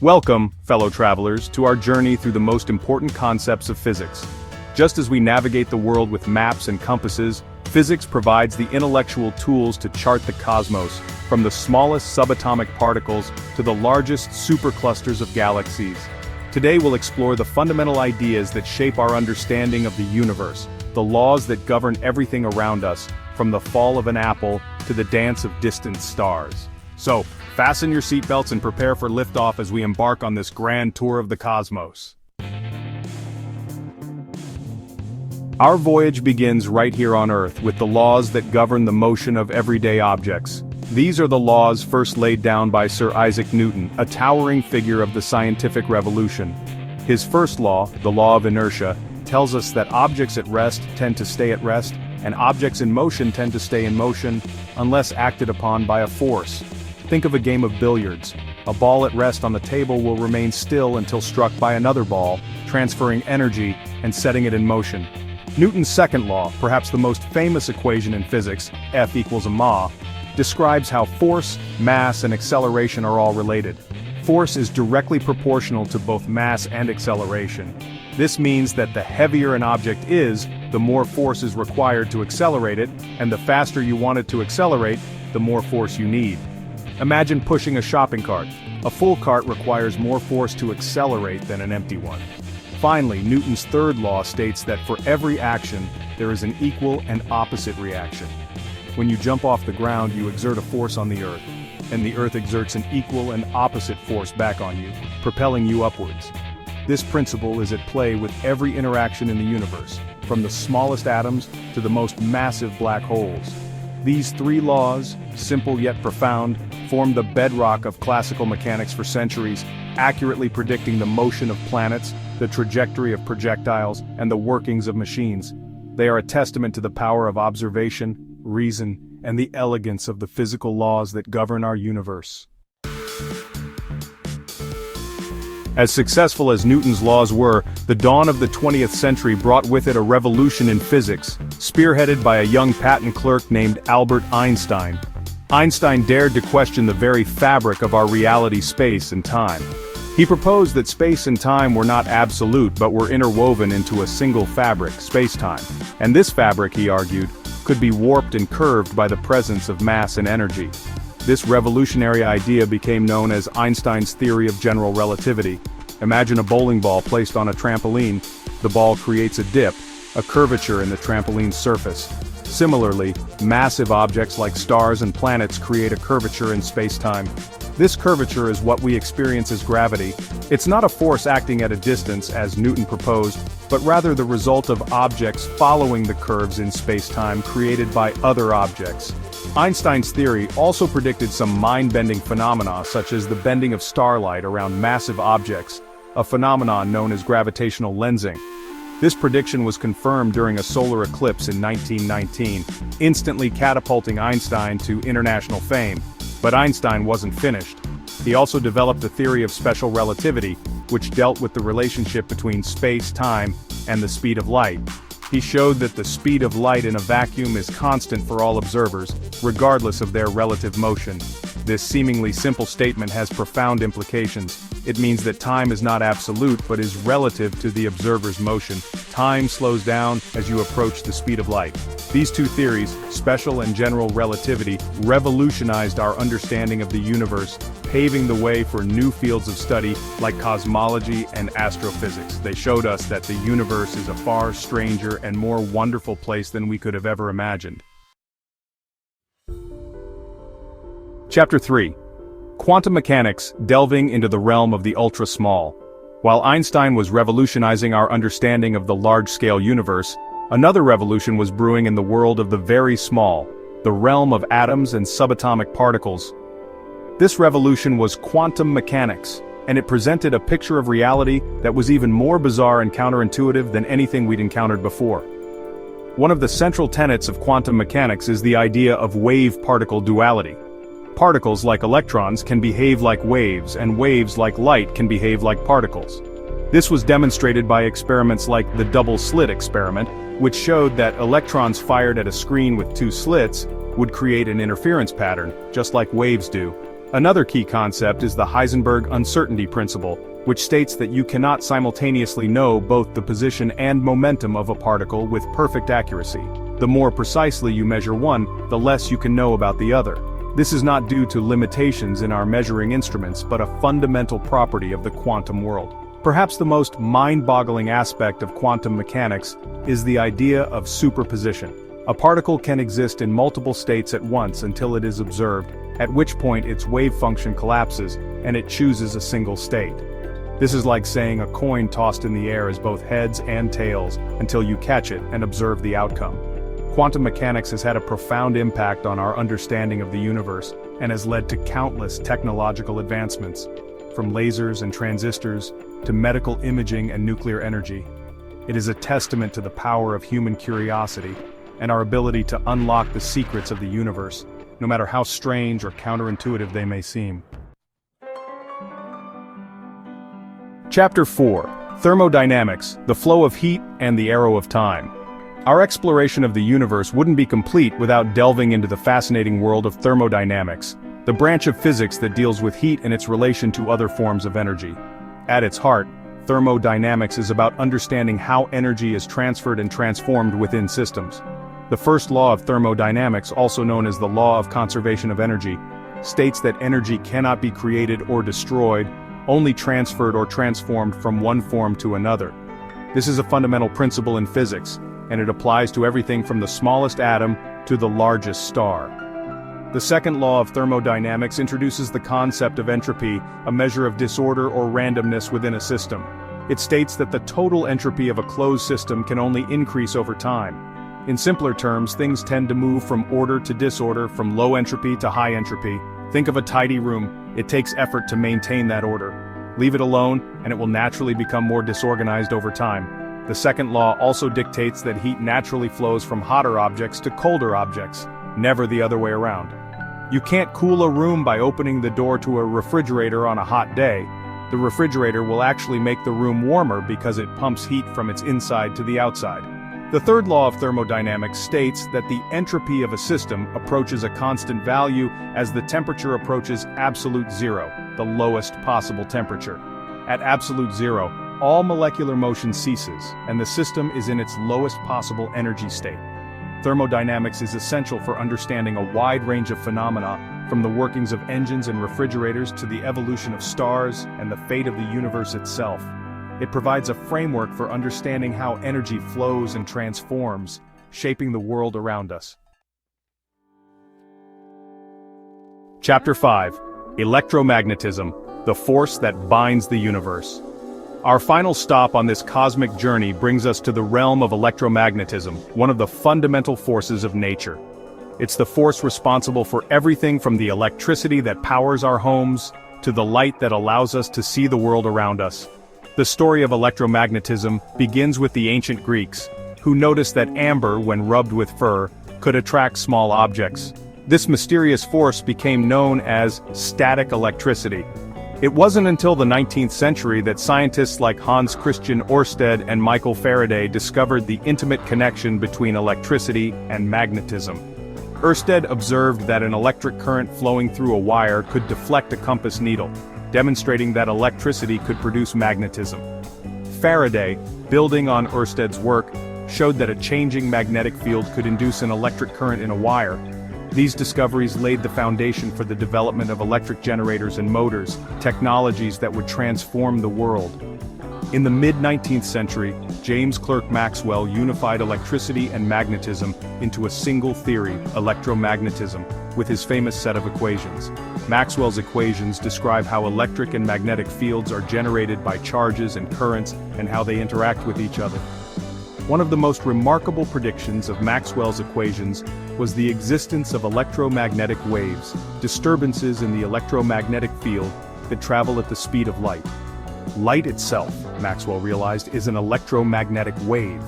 Welcome, fellow travelers, to our journey through the most important concepts of physics. Just as we navigate the world with maps and compasses, physics provides the intellectual tools to chart the cosmos, from the smallest subatomic particles to the largest superclusters of galaxies. Today we'll explore the fundamental ideas that shape our understanding of the universe, the laws that govern everything around us, from the fall of an apple to the dance of distant stars. So, fasten your seatbelts and prepare for liftoff as we embark on this grand tour of the cosmos. Our voyage begins right here on Earth with the laws that govern the motion of everyday objects. These are the laws first laid down by Sir Isaac Newton, a towering figure of the scientific revolution. His first law, the law of inertia, tells us that objects at rest tend to stay at rest, and objects in motion tend to stay in motion, unless acted upon by a force. Think of a game of billiards. A ball at rest on the table will remain still until struck by another ball, transferring energy and setting it in motion. Newton's second law, perhaps the most famous equation in physics, F equals ma, describes how force, mass, and acceleration are all related. Force is directly proportional to both mass and acceleration. This means that the heavier an object is, the more force is required to accelerate it, and the faster you want it to accelerate, the more force you need. Imagine pushing a shopping cart. A full cart requires more force to accelerate than an empty one. Finally, Newton's third law states that for every action, there is an equal and opposite reaction. When you jump off the ground, you exert a force on the Earth, and the Earth exerts an equal and opposite force back on you, propelling you upwards. This principle is at play with every interaction in the universe, from the smallest atoms to the most massive black holes. These three laws, simple yet profound, formed the bedrock of classical mechanics for centuries, accurately predicting the motion of planets, the trajectory of projectiles, and the workings of machines. They are a testament to the power of observation, reason, and the elegance of the physical laws that govern our universe. As successful as Newton's laws were, the dawn of the 20th century brought with it a revolution in physics, spearheaded by a young patent clerk named Albert Einstein. Einstein dared to question the very fabric of our reality, space and time. He proposed that space and time were not absolute but were interwoven into a single fabric, space-time. And this fabric, he argued, could be warped and curved by the presence of mass and energy. This revolutionary idea became known as Einstein's theory of general relativity. Imagine a bowling ball placed on a trampoline. The ball creates a dip, a curvature in the trampoline's surface. Similarly, massive objects like stars and planets create a curvature in space-time. This curvature is what we experience as gravity. It's not a force acting at a distance, as Newton proposed, but rather the result of objects following the curves in space-time created by other objects. Einstein's theory also predicted some mind-bending phenomena such as the bending of starlight around massive objects, a phenomenon known as gravitational lensing. This prediction was confirmed during a solar eclipse in 1919, instantly catapulting Einstein to international fame. But Einstein wasn't finished. He also developed the theory of special relativity, which dealt with the relationship between space, time, and the speed of light. He showed that the speed of light in a vacuum is constant for all observers, regardless of their relative motion. This seemingly simple statement has profound implications. It means that time is not absolute but is relative to the observer's motion. Time slows down as you approach the speed of light. These two theories, special and general relativity, revolutionized our understanding of the universe, paving the way for new fields of study like cosmology and astrophysics. They showed us that the universe is a far stranger and more wonderful place than we could have ever imagined. Chapter 3. Quantum Mechanics, delving into the realm of the ultra-small. While Einstein was revolutionizing our understanding of the large-scale universe, another revolution was brewing in the world of the very small, the realm of atoms and subatomic particles. This revolution was quantum mechanics, and it presented a picture of reality that was even more bizarre and counterintuitive than anything we'd encountered before. One of the central tenets of quantum mechanics is the idea of wave-particle duality. Particles like electrons can behave like waves, and waves like light can behave like particles. This was demonstrated by experiments like the double-slit experiment, which showed that electrons fired at a screen with two slits would create an interference pattern, just like waves do. Another key concept is the Heisenberg uncertainty principle, which states that you cannot simultaneously know both the position and momentum of a particle with perfect accuracy. The more precisely you measure one, the less you can know about the other. This is not due to limitations in our measuring instruments but a fundamental property of the quantum world. Perhaps the most mind-boggling aspect of quantum mechanics is the idea of superposition. A particle can exist in multiple states at once until it is observed, at which point its wave function collapses and it chooses a single state. This is like saying a coin tossed in the air is both heads and tails until you catch it and observe the outcome. Quantum mechanics has had a profound impact on our understanding of the universe and has led to countless technological advancements, from lasers and transistors to medical imaging and nuclear energy. It is a testament to the power of human curiosity and our ability to unlock the secrets of the universe, no matter how strange or counterintuitive they may seem. Chapter 4: Thermodynamics, the flow of heat and the arrow of time. Our exploration of the universe wouldn't be complete without delving into the fascinating world of thermodynamics, the branch of physics that deals with heat and its relation to other forms of energy. At its heart, thermodynamics is about understanding how energy is transferred and transformed within systems. The first law of thermodynamics, also known as the law of conservation of energy, states that energy cannot be created or destroyed, only transferred or transformed from one form to another. This is a fundamental principle in physics, and it applies to everything from the smallest atom to the largest star. The second law of thermodynamics introduces the concept of entropy, a measure of disorder or randomness within a system. It states that the total entropy of a closed system can only increase over time. In simpler terms, things tend to move from order to disorder, from low entropy to high entropy. Think of a tidy room. It takes effort to maintain that order. Leave it alone, and it will naturally become more disorganized over time. The second law also dictates that heat naturally flows from hotter objects to colder objects, never the other way around. You can't cool a room by opening the door to a refrigerator on a hot day. The refrigerator will actually make the room warmer because it pumps heat from its inside to the outside. The third law of thermodynamics states that the entropy of a system approaches a constant value as the temperature approaches absolute zero, the lowest possible temperature. At absolute zero, all molecular motion ceases, and the system is in its lowest possible energy state. Thermodynamics is essential for understanding a wide range of phenomena, from the workings of engines and refrigerators to the evolution of stars and the fate of the universe itself. It provides a framework for understanding how energy flows and transforms, shaping the world around us. Chapter 5: Electromagnetism, the force that binds the universe. Our final stop on this cosmic journey brings us to the realm of electromagnetism, one of the fundamental forces of nature. It's the force responsible for everything from the electricity that powers our homes to the light that allows us to see the world around us. The story of electromagnetism begins with the ancient Greeks, who noticed that amber, when rubbed with fur, could attract small objects. This mysterious force became known as static electricity. It wasn't until the 19th century that scientists like Hans Christian Ørsted and Michael Faraday discovered the intimate connection between electricity and magnetism. Ørsted observed that an electric current flowing through a wire could deflect a compass needle, demonstrating that electricity could produce magnetism. Faraday, building on Ørsted's work, showed that a changing magnetic field could induce an electric current in a wire. These discoveries laid the foundation for the development of electric generators and motors, technologies that would transform the world. In the mid-19th century, James Clerk Maxwell unified electricity and magnetism into a single theory, electromagnetism, with his famous set of equations. Maxwell's equations describe how electric and magnetic fields are generated by charges and currents and how they interact with each other. One of the most remarkable predictions of Maxwell's equations was the existence of electromagnetic waves, disturbances in the electromagnetic field that travel at the speed of light. Light itself, Maxwell realized, is an electromagnetic wave.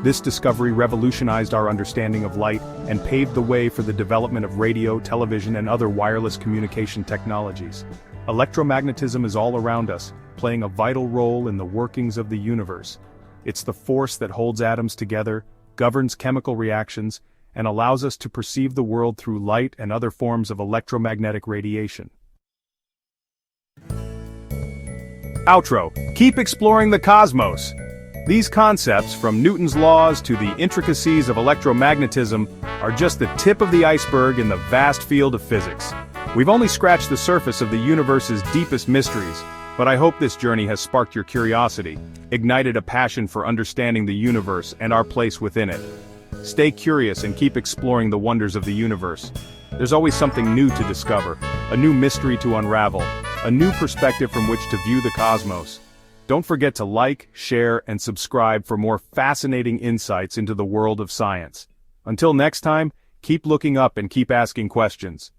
This discovery revolutionized our understanding of light and paved the way for the development of radio, television, and other wireless communication technologies. Electromagnetism is all around us, playing a vital role in the workings of the universe. It's the force that holds atoms together, governs chemical reactions, and allows us to perceive the world through light and other forms of electromagnetic radiation. Outro. Keep exploring the cosmos. These concepts, from Newton's laws to the intricacies of electromagnetism, are just the tip of the iceberg in the vast field of physics. We've only scratched the surface of the universe's deepest mysteries, but I hope this journey has sparked your curiosity, ignited a passion for understanding the universe and our place within it. Stay curious and keep exploring the wonders of the universe. There's always something new to discover, a new mystery to unravel, a new perspective from which to view the cosmos. Don't forget to like, share, and subscribe for more fascinating insights into the world of science. Until next time, keep looking up and keep asking questions.